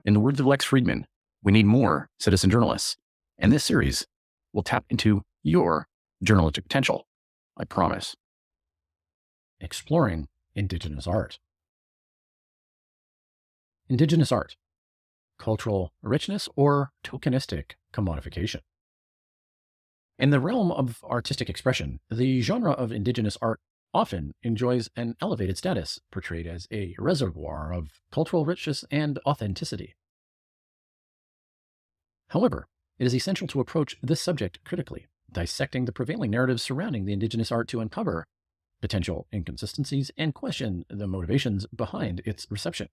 In the words of Lex Friedman, we need more citizen journalists. And this series will tap into your journalistic potential. I promise. Exploring Indigenous art. Indigenous art, cultural richness or tokenistic commodification. In the realm of artistic expression, the genre of Indigenous art often enjoys an elevated status, portrayed as a reservoir of cultural richness and authenticity. However, it is essential to approach this subject critically, dissecting the prevailing narratives surrounding the Indigenous art to uncover potential inconsistencies and question the motivations behind its reception.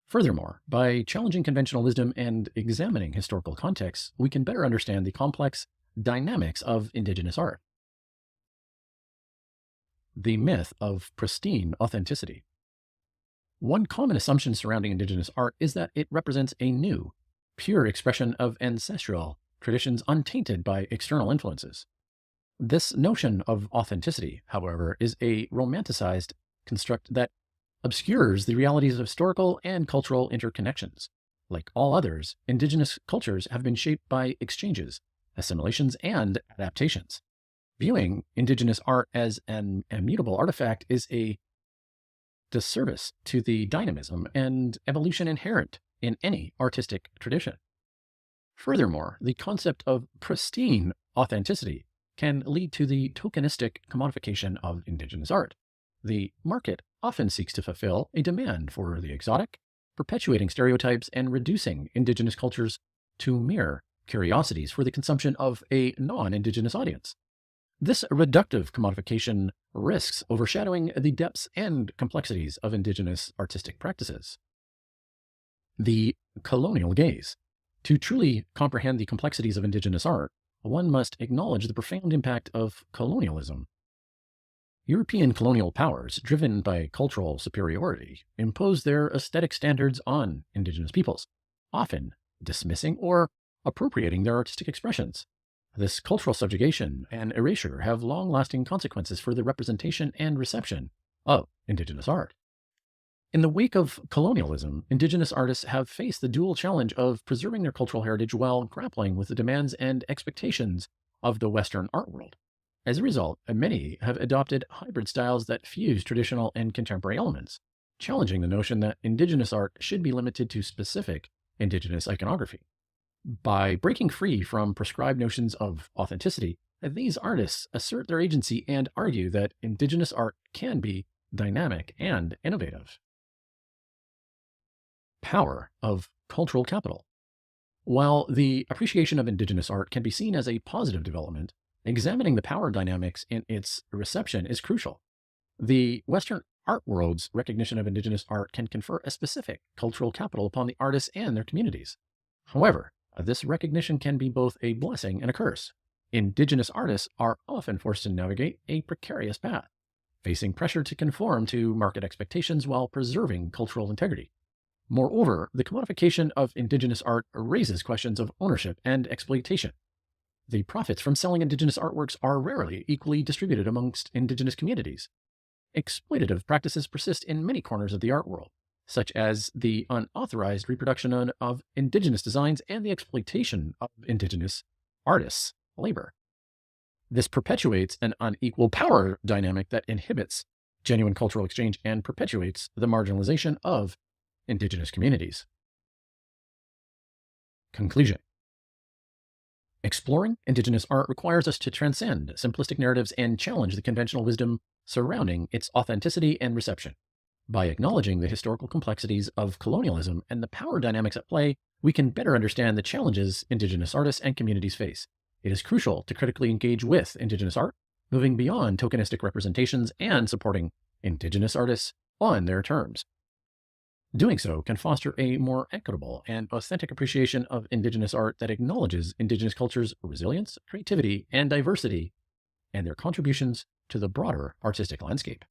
Furthermore, by challenging conventional wisdom and examining historical contexts, we can better understand the complex dynamics of Indigenous art. The myth of pristine authenticity. One common assumption surrounding Indigenous art is that it represents a new, pure expression of ancestral traditions untainted by external influences. This notion of authenticity, however, is a romanticized construct that obscures the realities of historical and cultural interconnections. Like all others, Indigenous cultures have been shaped by exchanges, assimilations, and adaptations. Viewing Indigenous art as an immutable artifact is a disservice to the dynamism and evolution inherent in any artistic tradition. Furthermore, the concept of pristine authenticity can lead to the tokenistic commodification of Indigenous art. The market often seeks to fulfill a demand for the exotic, perpetuating stereotypes and reducing Indigenous cultures to mere curiosities for the consumption of a non-Indigenous audience. This reductive commodification risks overshadowing the depths and complexities of Indigenous artistic practices. The colonial gaze. To truly comprehend the complexities of Indigenous art, one must acknowledge the profound impact of colonialism. European colonial powers, driven by cultural superiority, imposed their aesthetic standards on Indigenous peoples, often dismissing or appropriating their artistic expressions. This cultural subjugation and erasure have long-lasting consequences for the representation and reception of Indigenous art. In the wake of colonialism, Indigenous artists have faced the dual challenge of preserving their cultural heritage while grappling with the demands and expectations of the Western art world. As a result, many have adopted hybrid styles that fuse traditional and contemporary elements, challenging the notion that Indigenous art should be limited to specific Indigenous iconography. By breaking free from prescribed notions of authenticity, these artists assert their agency and argue that Indigenous art can be dynamic and innovative. Power of cultural capital. While the appreciation of Indigenous art can be seen as a positive development, examining the power dynamics in its reception is crucial. The Western art world's recognition of Indigenous art can confer a specific cultural capital upon the artists and their communities. However, this recognition can be both a blessing and a curse. Indigenous artists are often forced to navigate a precarious path, facing pressure to conform to market expectations while preserving cultural integrity. Moreover, the commodification of Indigenous art raises questions of ownership and exploitation. The profits from selling Indigenous artworks are rarely equally distributed amongst Indigenous communities. Exploitative practices persist in many corners of the art world, such as the unauthorized reproduction of Indigenous designs and the exploitation of Indigenous artists' labor. This perpetuates an unequal power dynamic that inhibits genuine cultural exchange and perpetuates the marginalization of Indigenous communities. Conclusion. Exploring Indigenous art requires us to transcend simplistic narratives and challenge the conventional wisdom surrounding its authenticity and reception. By acknowledging the historical complexities of colonialism and the power dynamics at play, we can better understand the challenges Indigenous artists and communities face. It is crucial to critically engage with Indigenous art, moving beyond tokenistic representations and supporting Indigenous artists on their terms. Doing so can foster a more equitable and authentic appreciation of Indigenous art that acknowledges Indigenous cultures' resilience, creativity, and diversity, and their contributions to the broader artistic landscape.